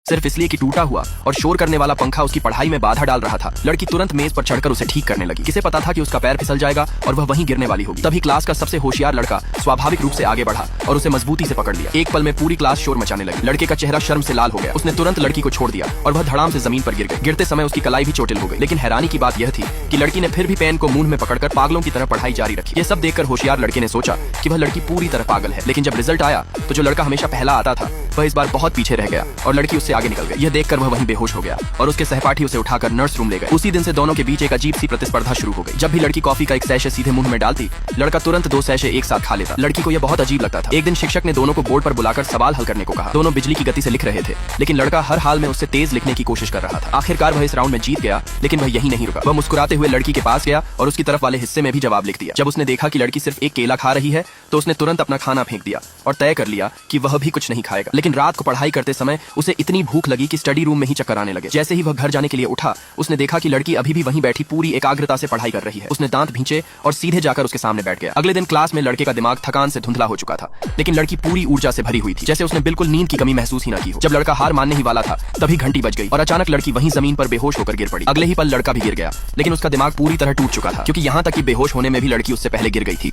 सिर्फ इसलिए कि टूटा हुआ और शोर करने वाला पंखा उसकी पढ़ाई में बाधा डाल रहा था। लड़की तुरंत मेज पर चढ़कर उसे ठीक करने लगी। किसे पता था कि उसका पैर फिसल जाएगा और वह वहीं गिरने वाली होगी। तभी क्लास का सबसे होशियार लड़का स्वाभाविक रूप से आगे बढ़ा और उसे मजबूती से पकड़ लिया। एक पल में पूरी क्लास शोर मचाने लगी। लड़के का चेहरा शर्म से लाल हो गया। उसने तुरंत लड़की को छोड़ दिया और वह धड़ाम से जमीन पर गिर गई। गिरते समय उसकी कलाई भी चोटिल हो गई। लेकिन हैरानी की बात यह थी कि लड़की ने फिर भी पेन को मुंह में पकड़कर पागलों की तरह पढ़ाई जारी रखी। ये सब देखकर होशियार लड़के ने सोचा कि वह लड़की पूरी तरह पागल है। लेकिन जब रिजल्ट आया तो जो लड़का हमेशा पहला आता था वह इस बार बहुत पीछे रह गया और लड़की उससे आगे निकल गई। यह देखकर वह वहीं बेहोश हो गया और उसके सहपाठी उसे उठाकर नर्स रूम ले गए। उसी दिन से दोनों के बीच एक अजीब सी प्रतिस्पर्धा शुरू हो गई। जब भी लड़की कॉफी का एक सैशे सीधे मुंह में डालती, लड़का तुरंत 2 सैशे एक साथ खा लेता। लड़की को यह बहुत अजीब लगता था। एक दिन शिक्षक ने दोनों को बोर्ड पर बुलाकर सवाल हल करने को कहा। दोनों बिजली की गति से लिख रहे थे, लेकिन लड़का हर हाल में उससे तेज लिखने की कोशिश कर रहा था। आखिरकार वह इस राउंड में जीत गया, लेकिन वह यही नहीं रुका। वह मुस्कुराते हुए लड़की के पास गया और उसकी तरफ वाले हिस्से में भी जवाब लिख दिया। जब उसने देखा कि लड़की सिर्फ एक केला खा रही है तो उसने तुरंत अपना खाना फेंक दिया और तय कर लिया कि वह भी कुछ नहीं खाएगा। लेकिन रात को पढ़ाई करते समय उसे इतनी भूख लगी कि स्टडी रूम में ही चक्कर आने लगे। जैसे ही वह घर जाने के लिए उठा, उसने देखा कि लड़की अभी भी वहीं बैठी पूरी एकाग्रता से पढ़ाई कर रही है। उसने दांत भींचे और सीधे जाकर उसके सामने बैठ गया। अगले दिन क्लास में लड़के का दिमाग थकान से धुंधला हो चुका था, लेकिन लड़की पूरी ऊर्जा से भरी हुई थी, जैसे उसने बिल्कुल नींद की कमी महसूस ही न की हो। जब लड़का हार मानने ही वाला था तभी घंटी बज गई और अचानक लड़की वहीं जमीन पर बेहोश होकर गिर पड़ी। अगले ही पल लड़का भी गिर गया, लेकिन उसका दिमाग पूरी तरह टूट चुका था, क्योंकि यहाँ तक कि बेहोश होने में भी लड़की उससे पहले गिर गई थी।